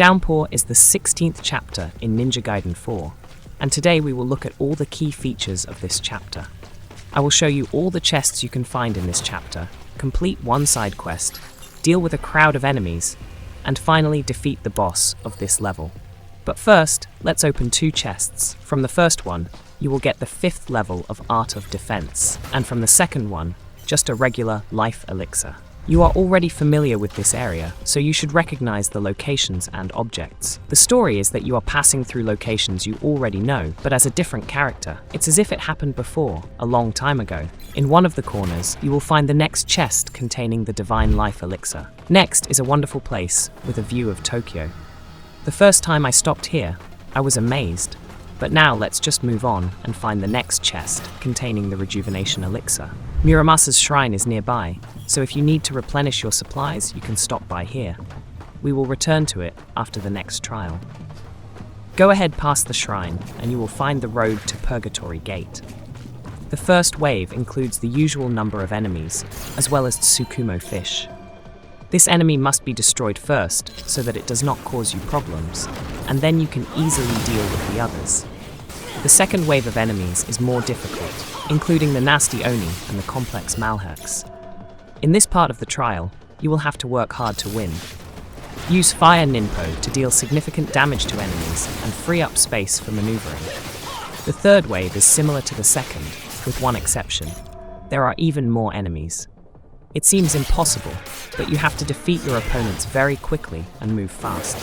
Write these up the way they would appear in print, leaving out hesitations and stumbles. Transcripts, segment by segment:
Downpour is the 16th chapter in Ninja Gaiden 4, and today we will look at all the key features of this chapter. I will show you all the chests you can find in this chapter, complete one side quest, deal with a crowd of enemies, and finally defeat the boss of this level. But first, let's open two chests. From the first one, you will get the 5th level of Art of Defense, and from the second one, just a regular Life Elixir. You are already familiar with this area, so you should recognize the locations and objects. The story is that you are passing through locations you already know, but as a different character. It's as if it happened before, a long time ago. In one of the corners, you will find the next chest containing the Divine Life Elixir. Next is a wonderful place with a view of Tokyo. The first time I stopped here, I was amazed. But now let's just move on and find the next chest containing the Rejuvenation Elixir. Muramasa's shrine is nearby, so if you need to replenish your supplies, you can stop by here. We will return to it after the next trial. Go ahead past the shrine and you will find the road to Purgatory Gate. The first wave includes the usual number of enemies, as well as Tsukumo fish. This enemy must be destroyed first so that it does not cause you problems, and then you can easily deal with the others. The second wave of enemies is more difficult, including the nasty Oni and the complex Malherks. In this part of the trial, you will have to work hard to win. Use Fire Ninpo to deal significant damage to enemies and free up space for maneuvering. The third wave is similar to the second, with one exception. There are even more enemies. It seems impossible, but you have to defeat your opponents very quickly and move fast.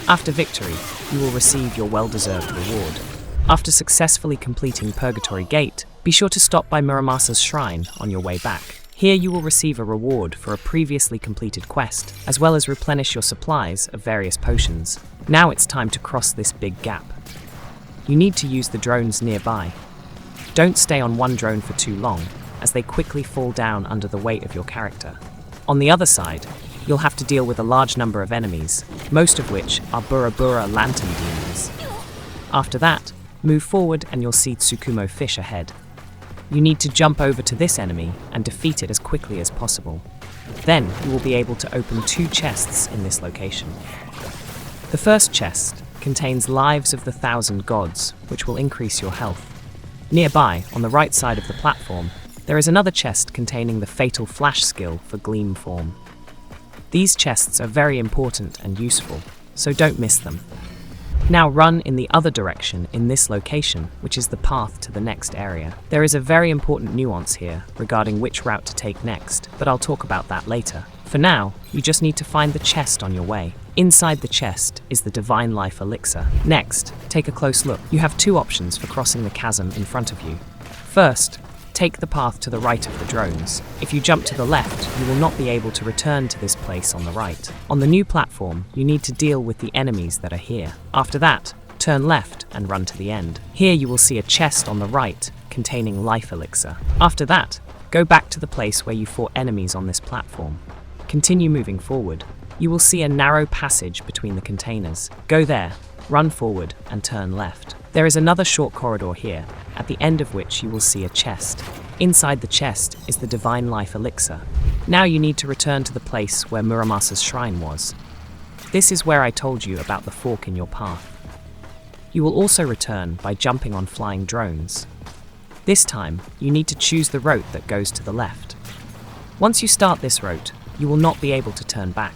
After victory, you will receive your well-deserved reward. After successfully completing Purgatory Gate, be sure to stop by Muramasa's shrine on your way back. Here you will receive a reward for a previously completed quest, as well as replenish your supplies of various potions. Now it's time to cross this big gap. You need to use the drones nearby. Don't stay on one drone for too long, as they quickly fall down under the weight of your character. On the other side, you'll have to deal with a large number of enemies, most of which are Burabura lantern demons. After that, move forward and you'll see Tsukumo fish ahead. You need to jump over to this enemy and defeat it as quickly as possible. Then you will be able to open two chests in this location. The first chest contains Lives of the 1,000 Gods, which will increase your health. Nearby, on the right side of the platform, there is another chest containing the Fatal Flash skill for Gleam form. These chests are very important and useful, so don't miss them. Now run in the other direction in this location, which is the path to the next area. There is a very important nuance here regarding which route to take next, but I'll talk about that later. For now, you just need to find the chest on your way. Inside the chest is the Divine Life Elixir. Next, take a close look. You have two options for crossing the chasm in front of you. First, take the path to the right of the drones. If you jump to the left, you will not be able to return to this place on the right. On the new platform, you need to deal with the enemies that are here. After that, turn left and run to the end. Here you will see a chest on the right containing Life Elixir. After that, go back to the place where you fought enemies on this platform. Continue moving forward. You will see a narrow passage between the containers. Go there, run forward and turn left. There is another short corridor here, at the end of which you will see a chest. Inside the chest is the Divine Life Elixir. Now you need to return to the place where Muramasa's shrine was. This is where I told you about the fork in your path. You will also return by jumping on flying drones. This time, you need to choose the route that goes to the left. Once you start this route, you will not be able to turn back.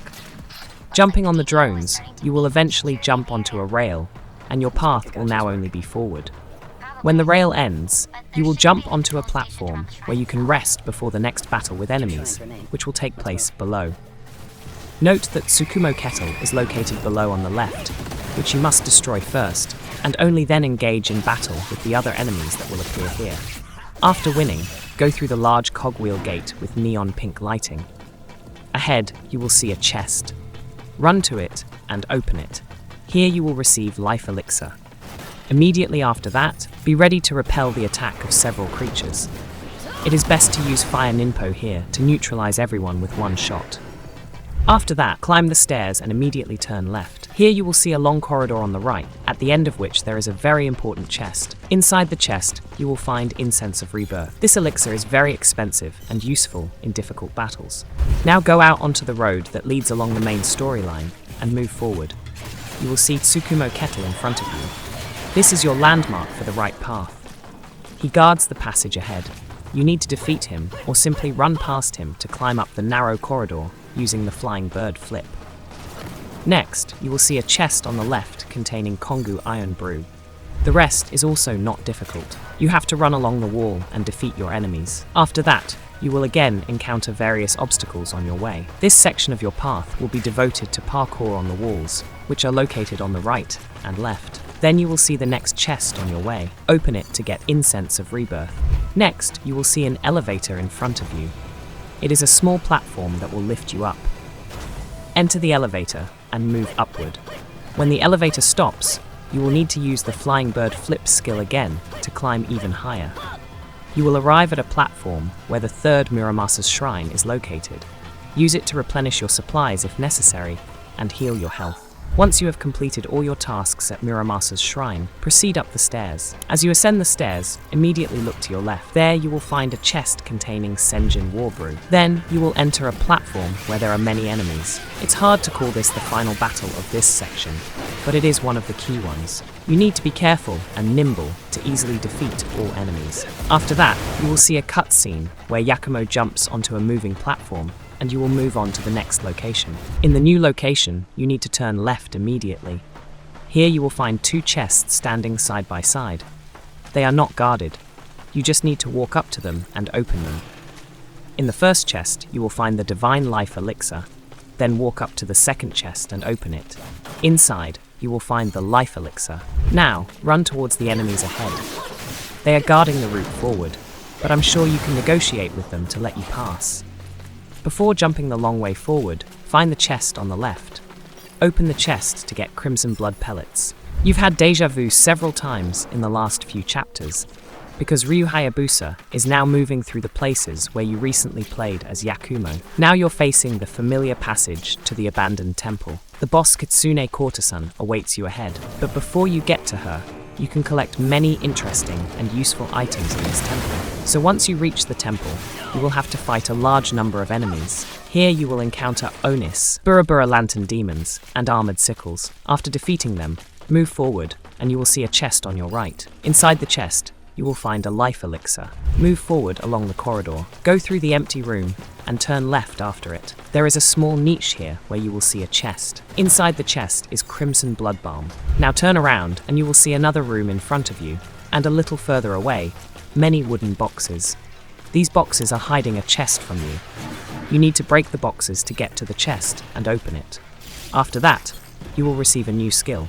Jumping on the drones, you will eventually jump onto a rail, and your path will now only be forward. When the rail ends, you will jump onto a platform where you can rest before the next battle with enemies, which will take place below. Note that Tsukumo Kettle is located below on the left, which you must destroy first, and only then engage in battle with the other enemies that will appear here. After winning, go through the large cogwheel gate with neon pink lighting. Ahead, you will see a chest. Run to it and open it. Here you will receive Life Elixir. Immediately after that, be ready to repel the attack of several creatures. It is best to use Fire Ninpo here to neutralize everyone with one shot. After that, climb the stairs and immediately turn left. Here you will see a long corridor on the right, at the end of which there is a very important chest. Inside the chest, you will find Incense of Rebirth. This elixir is very expensive and useful in difficult battles. Now go out onto the road that leads along the main storyline and move forward. you will see Tsukumo Kettle in front of you. This is your landmark for the right path. He guards the passage ahead. You need to defeat him or simply run past him to climb up the narrow corridor using the flying bird flip. Next, you will see a chest on the left containing Kongou Iron Brew. The rest is also not difficult. You have to run along the wall and defeat your enemies. After that, you will again encounter various obstacles on your way. This section of your path will be devoted to parkour on the walls, which are located on the right and left. Then you will see the next chest on your way. Open it to get Incense of Rebirth. Next, you will see an elevator in front of you. It is a small platform that will lift you up. Enter the elevator and move upward. When the elevator stops, you will need to use the flying bird flip skill again to climb even higher. You will arrive at a platform where the third Muramasa's shrine is located. Use it to replenish your supplies if necessary and heal your health. Once you have completed all your tasks at Muramasa's shrine, proceed up the stairs. As you ascend the stairs, immediately look to your left. There you will find a chest containing Senjin War Brew. Then you will enter a platform where there are many enemies. It's hard to call this the final battle of this section, but it is one of the key ones. You need to be careful and nimble to easily defeat all enemies. After that, you will see a cutscene where Yakumo jumps onto a moving platform and you will move on to the next location. In the new location, you need to turn left immediately. Here you will find two chests standing side by side. They are not guarded. You just need to walk up to them and open them. In the first chest, you will find the Divine Life Elixir. Then walk up to the second chest and open it. Inside, you will find the Life Elixir. Now, run towards the enemies ahead. They are guarding the route forward, but I'm sure you can negotiate with them to let you pass. Before jumping the long way forward, find the chest on the left. Open the chest to get Crimson Blood Pellets. You've had deja vu several times in the last few chapters, because Ryu Hayabusa is now moving through the places where you recently played as Yakumo. Now you're facing the familiar passage to the abandoned temple. The boss Kitsune Courtesan awaits you ahead, but before you get to her, you can collect many interesting and useful items in this temple. So once you reach the temple, you will have to fight a large number of enemies. Here you will encounter Onis, Burabura Lantern Demons, and Armored Sickles. After defeating them, move forward and you will see a chest on your right. Inside the chest, you will find a Life Elixir. Move forward along the corridor, go through the empty room, and turn left after it. There is a small niche here where you will see a chest. Inside the chest is Crimson Blood Balm. Now turn around and you will see another room in front of you, and a little further away, many wooden boxes. These boxes are hiding a chest from you. You need to break the boxes to get to the chest and open it. After that, you will receive a new skill,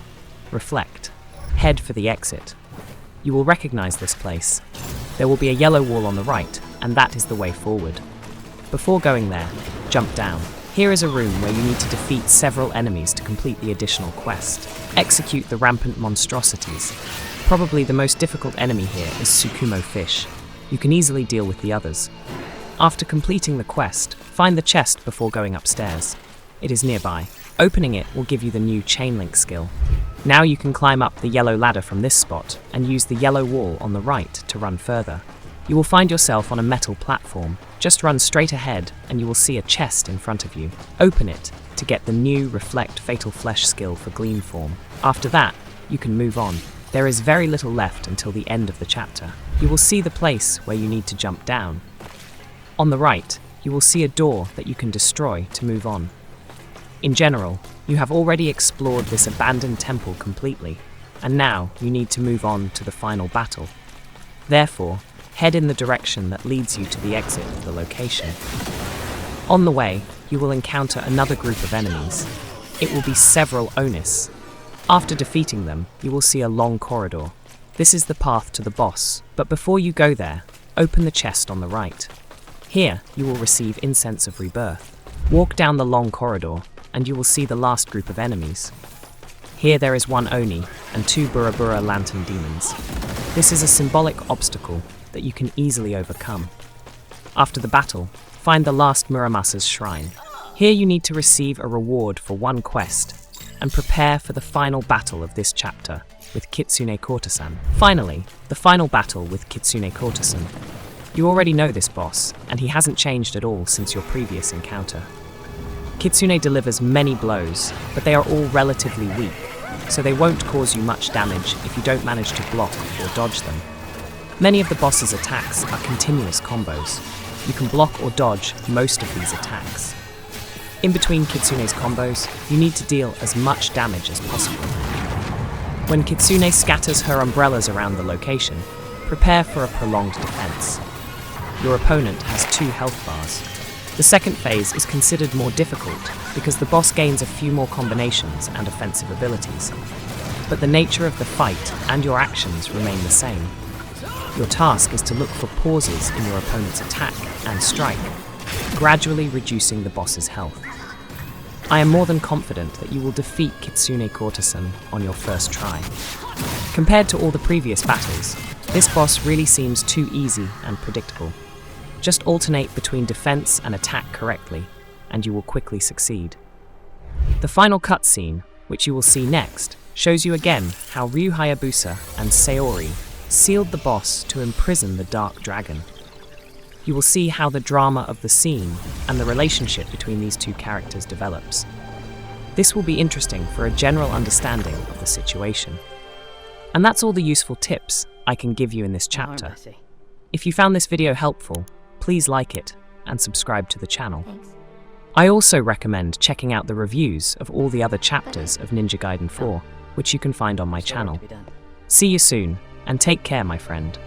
Reflect. Head for the exit. You will recognize this place. There will be a yellow wall on the right, and that is the way forward. Before going there, jump down. Here is a room where you need to defeat several enemies to complete the additional quest. Execute the Rampant Monstrosities. Probably the most difficult enemy here is Tsukumo Fish. You can easily deal with the others. After completing the quest, find the chest before going upstairs. It is nearby. Opening it will give you the new Chainlink skill. Now you can climb up the yellow ladder from this spot and use the yellow wall on the right to run further. You will find yourself on a metal platform. Just run straight ahead and you will see a chest in front of you. Open it to get the new Reflect Fatal Flesh skill for Gleam form. After that, you can move on. There is very little left until the end of the chapter. You will see the place where you need to jump down. On the right, you will see a door that you can destroy to move on. In general, you have already explored this abandoned temple completely, and now you need to move on to the final battle. Therefore, head in the direction that leads you to the exit of the location. On the way, you will encounter another group of enemies. It will be several Onis. After defeating them, you will see a long corridor. This is the path to the boss, but before you go there, open the chest on the right. Here, you will receive Incense of Rebirth. Walk down the long corridor, and you will see the last group of enemies. Here there is one Oni and two Burabura Lantern Demons. This is a symbolic obstacle that you can easily overcome. After the battle, find the last Muramasa's shrine. Here you need to receive a reward for one quest, and prepare for the final battle of this chapter with Kitsune Courtesan. Finally, the final battle with Kitsune Courtesan. You already know this boss, and he hasn't changed at all since your previous encounter. Kitsune delivers many blows, but they are all relatively weak. so they won't cause you much damage if you don't manage to block or dodge them. Many of the boss's attacks are continuous combos. You can block or dodge most of these attacks. In between Kitsune's combos, you need to deal as much damage as possible. When Kitsune scatters her umbrellas around the location, prepare for a prolonged defense. Your opponent has 2 health bars. The second phase is considered more difficult because the boss gains a few more combinations and offensive abilities. But the nature of the fight and your actions remain the same. Your task is to look for pauses in your opponent's attack and strike, gradually reducing the boss's health. I am more than confident that you will defeat Kitsune Courtesan on your first try. Compared to all the previous battles, this boss really seems too easy and predictable. Just alternate between defense and attack correctly, and you will quickly succeed. The final cutscene, which you will see next, shows you again how Ryu Hayabusa and Sayori sealed the boss to imprison the Dark Dragon. You will see how the drama of the scene and the relationship between these 2 characters develops. This will be interesting for a general understanding of the situation. And that's all the useful tips I can give you in this chapter. If you found this video helpful, please like it and subscribe to the channel. I also recommend checking out the reviews of all the other chapters of Ninja Gaiden 4, which you can find on my channel. See you soon, and take care, my friend.